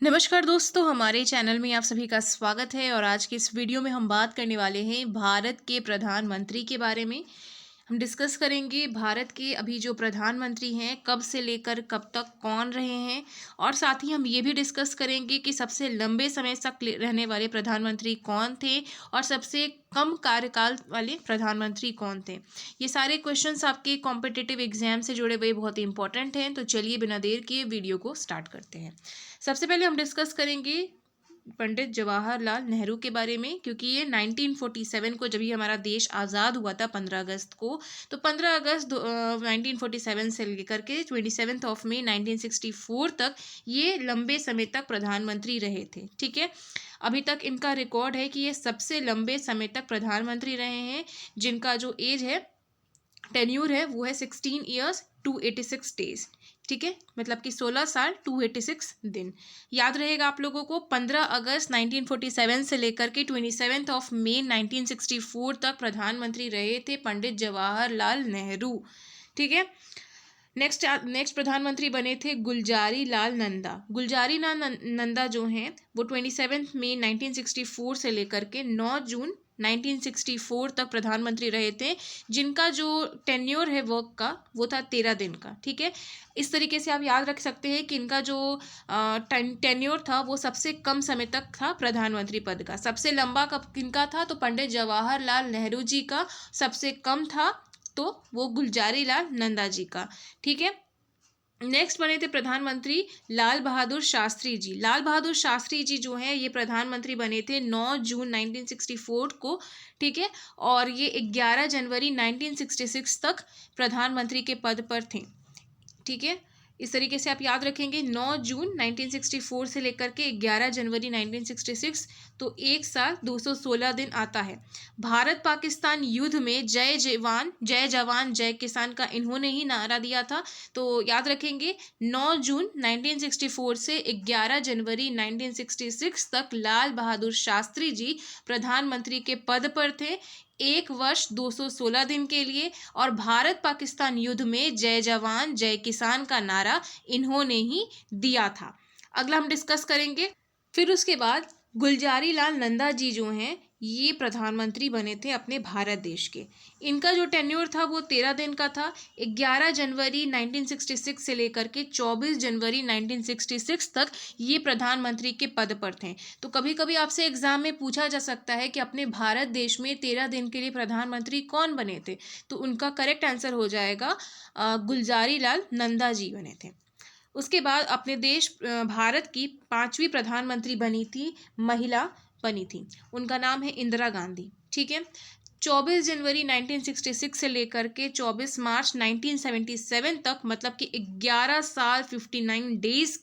नमस्कार दोस्तों, हमारे चैनल में आप सभी का स्वागत है। और आज की इस वीडियो में हम बात करने वाले हैं भारत के प्रधानमंत्री के बारे में। हम डिस्कस करेंगे भारत के अभी जो प्रधानमंत्री हैं कब से लेकर कब तक कौन रहे हैं, और साथ ही हम ये भी डिस्कस करेंगे कि सबसे लंबे समय तक रहने वाले प्रधानमंत्री कौन थे और सबसे कम कार्यकाल वाले प्रधानमंत्री कौन थे। ये सारे क्वेश्चंस आपके कॉम्पिटिटिव एग्जाम से जुड़े हुए बहुत ही इंपॉर्टेंट हैं। तो चलिए बिना देर किए वीडियो को स्टार्ट करते हैं। सबसे पहले हम डिस्कस करेंगे पंडित जवाहरलाल नेहरू के बारे में, क्योंकि ये 1947 को जब ही हमारा देश आज़ाद हुआ था 15 अगस्त को, तो 15 अगस्त 1947 से लेकर के 27 ऑफ मई 1964 तक ये लंबे समय तक प्रधानमंत्री रहे थे। ठीक है, अभी तक इनका रिकॉर्ड है कि ये सबसे लंबे समय तक प्रधानमंत्री रहे हैं, जिनका जो एज है, टेन्यूर है, वो है 16 ईयर्स 286 डेज। ठीक है, मतलब कि 16 साल 286 दिन। याद रहेगा आप लोगों को, 15 अगस्त 1947 से लेकर के 27 ऑफ मई 1964 तक प्रधानमंत्री रहे थे पंडित जवाहरलाल नेहरू। ठीक है, नेक्स्ट प्रधानमंत्री बने थे गुलजारी लाल नंदा। गुलजारी लाल नंदा जो हैं वो 27 मई 1964 से लेकर के 9 जून 1964 तक प्रधानमंत्री रहे थे, जिनका जो टेन्योर है वर्क का वो था 13 दिन का। ठीक है, इस तरीके से आप याद रख सकते हैं कि इनका जो टेन्योर था वो सबसे कम समय तक था प्रधानमंत्री पद का। सबसे लंबा कब किनका था, तो पंडित जवाहरलाल नेहरू जी का। सबसे कम था तो वो गुलजारी लाल नंदा जी का। ठीक है, नेक्स्ट बने थे प्रधानमंत्री लाल बहादुर शास्त्री जी। लाल बहादुर शास्त्री जी जो हैं ये प्रधानमंत्री बने थे 9 जून 1964 को। ठीक है, और ये 11 जनवरी 1966 तक प्रधानमंत्री के पद पर थे। ठीक है, इस तरीके से आप याद रखेंगे, 9 जून 1964 से लेकर के 11 जनवरी 1966, तो 1 साल 216 दिन आता है। भारत पाकिस्तान युद्ध में जय जवान जय किसान का इन्होंने ही नारा दिया था। तो याद रखेंगे, 9 जून 1964 से 11 जनवरी 1966 तक लाल बहादुर शास्त्री जी प्रधानमंत्री के पद पर थे 1 वर्ष 216 दिन के लिए। और भारत पाकिस्तान युद्ध में जय जवान जय किसान का नारा इन्होंने ही दिया था। अगला हम डिस्कस करेंगे। फिर उसके बाद गुलजारी लाल नंदा जी जो हैं ये प्रधानमंत्री बने थे अपने भारत देश के। इनका जो टेन्योर था वो 13 दिन का था। 11 जनवरी 1966 से लेकर के 24 जनवरी 1966 तक ये प्रधानमंत्री के पद पर थे। तो कभी कभी आपसे एग्जाम में पूछा जा सकता है कि अपने भारत देश में 13 दिन के लिए प्रधानमंत्री कौन बने थे, तो उनका करेक्ट आंसर हो जाएगा गुलजारी लाल नंदा जी बने थे। उसके बाद अपने देश भारत की 5वीं प्रधानमंत्री बनी थी, महिला बनी थी, उनका नाम है इंदिरा गांधी। ठीक है, 24 जनवरी 1966 से लेकर के 24 मार्च 1977 तक, मतलब कि 11 साल 59 डेज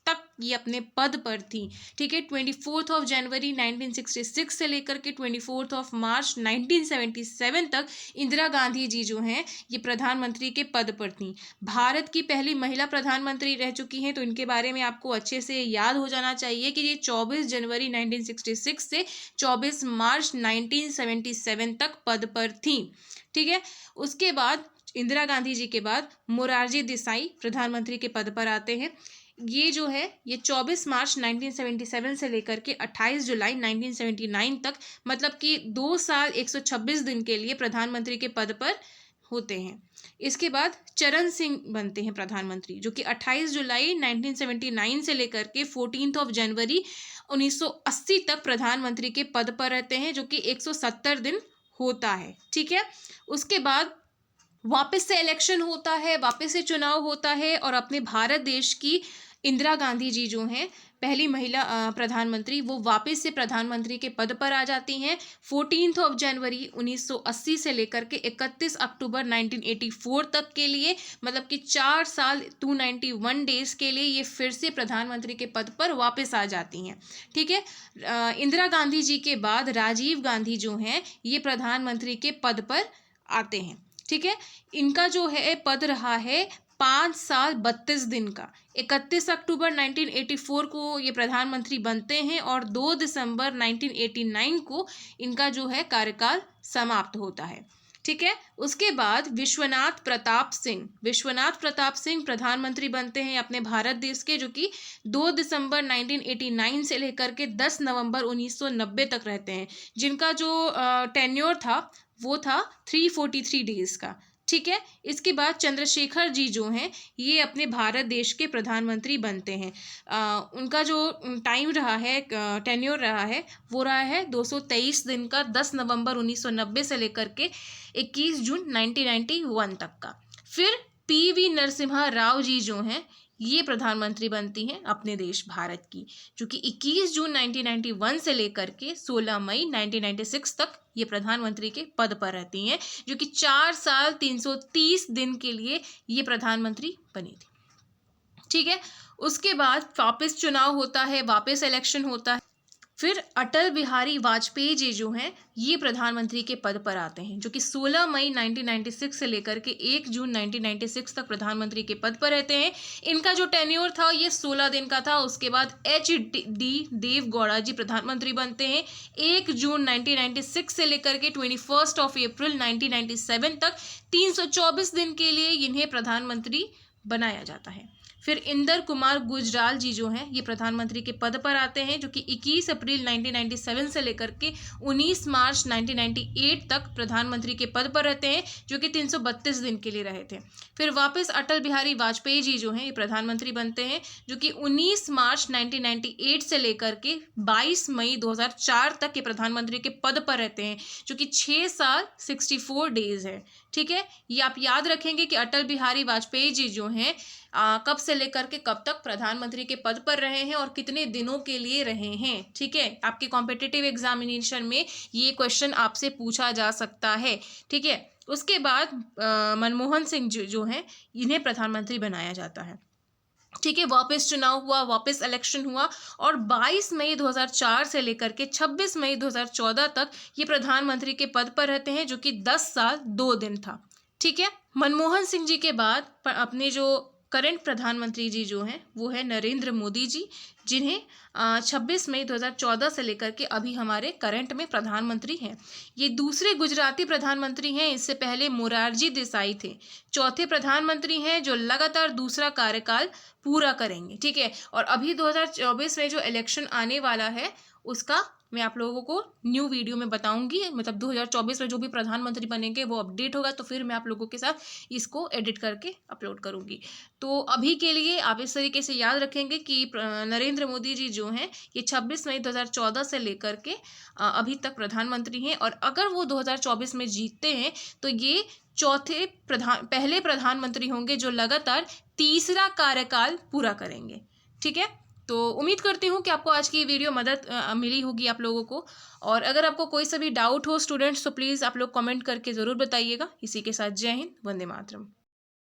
तक ये अपने पद पर थी। ठीक है, 24 ऑफ जनवरी 1966 से लेकर के 24 ऑफ मार्च 1977 तक इंदिरा गांधी जी जो हैं ये प्रधानमंत्री के पद पर थी। भारत की पहली महिला प्रधानमंत्री रह चुकी हैं, तो इनके बारे में आपको अच्छे से याद हो जाना चाहिए कि ये 24 जनवरी 1966 से 24 मार्च 1977 तक पद पर थी। ठीक है, उसके बाद इंदिरा गांधी जी के बाद मोरारजी देसाई प्रधानमंत्री के पद पर आते हैं। ये जो है ये 24 मार्च 1977 से लेकर के 28 जुलाई 1979 तक, मतलब कि 2 साल 126 दिन के लिए प्रधानमंत्री के पद पर होते हैं। इसके बाद चरण सिंह बनते हैं प्रधानमंत्री, जो कि 28 जुलाई 1979 से लेकर के 14 ऑफ जनवरी 1980 तक प्रधानमंत्री के पद पर रहते हैं, जो कि 170 दिन होता है। ठीक है, उसके बाद वापस से इलेक्शन होता है, वापस से चुनाव होता है, और अपने भारत देश की इंदिरा गांधी जी जो हैं पहली महिला प्रधानमंत्री, वो वापस से प्रधानमंत्री के पद पर आ जाती हैं 14 ऑफ जनवरी 1980 से लेकर के 31 अक्टूबर 1984 तक के लिए, मतलब कि 4 साल 291 डेज के लिए ये फिर से प्रधानमंत्री के पद पर वापस आ जाती हैं। ठीक है, इंदिरा गांधी जी के बाद राजीव गांधी जो हैं ये प्रधानमंत्री के पद पर आते हैं। ठीक है, इनका जो है पद रहा है 5 साल 32 दिन का। 31 अक्टूबर 1984 को ये प्रधानमंत्री बनते हैं और 2 दिसंबर 1989 को इनका जो है कार्यकाल समाप्त होता है। ठीक है। उसके बाद विश्वनाथ प्रताप सिंह प्रधानमंत्री बनते हैं अपने भारत देश के, जो कि 2 दिसंबर 1989 से लेकर के 10 नवंबर 1990 तक रहते हैं, जिनका जो टेन्योर था वो था 343 डेज का। ठीक है। इसके बाद चंद्रशेखर जी जो हैं ये अपने भारत देश के प्रधानमंत्री बनते हैं। उनका जो टाइम रहा है, टेन्योर रहा है, वो रहा है 223 दिन का, 10 नवंबर 1990 से लेकर के 21 जून 1991 तक का। फिर पीवी नरसिम्हा राव जी जो हैं ये प्रधानमंत्री बनती हैं अपने देश भारत की, जो कि 21 जून 1991 से लेकर के 16 मई 1996 तक ये प्रधानमंत्री के पद पर रहती हैं, जो कि 4 साल 330 दिन के लिए ये प्रधानमंत्री बनी थी। ठीक है। उसके बाद वापस चुनाव होता है, वापस इलेक्शन होता है। फिर अटल बिहारी वाजपेयी जी जो हैं ये प्रधानमंत्री के पद पर आते हैं, जो कि 16 मई 1996 से लेकर के 1 जून 1996 तक प्रधानमंत्री के पद पर रहते हैं। इनका जो टेन्योर था ये 16 दिन का था। उसके बाद HD देवगौड़ा जी प्रधानमंत्री बनते हैं 1 जून 1996 से लेकर के 21 अप्रैल 1997 तक। 324 दिन के लिए इन्हें प्रधानमंत्री बनाया जाता है। फिर इंदर कुमार गुजराल जी जो हैं ये प्रधानमंत्री के पद पर आते हैं, जो कि 21 अप्रैल 1997 से लेकर के 19 मार्च 1998 तक प्रधानमंत्री के पद पर रहते हैं, जो कि 332 दिन के लिए रहे थे। फिर वापस अटल बिहारी वाजपेयी जी जो हैं ये प्रधानमंत्री बनते हैं, जो कि 19 मार्च 1998 से लेकर के 22 मई 2004 तक के प्रधानमंत्री के पद पर रहते हैं, जो कि 6 साल 64 डेज है। ठीक है। ये आप याद रखेंगे कि अटल बिहारी वाजपेयी जी जो हैं कब से लेकर के कब तक प्रधानमंत्री के पद पर रहे हैं और कितने दिनों के लिए रहे हैं। ठीक है। आपके कॉम्पिटिटिव एग्जामिनेशन में ये क्वेश्चन आपसे पूछा जा सकता है। ठीक है। उसके बाद मनमोहन सिंह जो हैं इन्हें प्रधानमंत्री बनाया जाता है। ठीक है। वापस चुनाव हुआ, वापस इलेक्शन हुआ और 22 मई 2004 से लेकर के 26 मई 2014 तक ये प्रधानमंत्री के पद पर रहते हैं, जो कि 10 साल 2 दिन था। ठीक है। मनमोहन सिंह जी के बाद अपने जो करंट प्रधानमंत्री जी जो हैं वो है नरेंद्र मोदी जी, जिन्हें 26 मई 2014 से लेकर के अभी हमारे करंट में प्रधानमंत्री हैं। ये दूसरे गुजराती प्रधानमंत्री हैं। इससे पहले मोरारजी देसाई थे, चौथे प्रधानमंत्री हैं जो लगातार दूसरा कार्यकाल पूरा करेंगे। ठीक है। और अभी 2024 में जो इलेक्शन आने वाला है उसका मैं आप लोगों को न्यू वीडियो में बताऊंगी, मतलब 2024 में जो भी प्रधानमंत्री बनेंगे वो अपडेट होगा, तो फिर मैं आप लोगों के साथ इसको एडिट करके अपलोड करूंगी। तो अभी के लिए आप इस तरीके से याद रखेंगे कि नरेंद्र मोदी जी जो हैं ये 26 मई 2014 से लेकर के अभी तक प्रधानमंत्री हैं, और अगर वो 2024 में जीतते हैं तो ये पहले प्रधानमंत्री होंगे जो लगातार तीसरा कार्यकाल पूरा करेंगे। ठीक है। तो उम्मीद करती हूँ कि आपको आज की वीडियो मदद मिली होगी आप लोगों को, और अगर आपको कोई सा भी डाउट हो स्टूडेंट्स तो प्लीज़ आप लोग कमेंट करके ज़रूर बताइएगा। इसी के साथ जय हिंद, वंदे मातरम।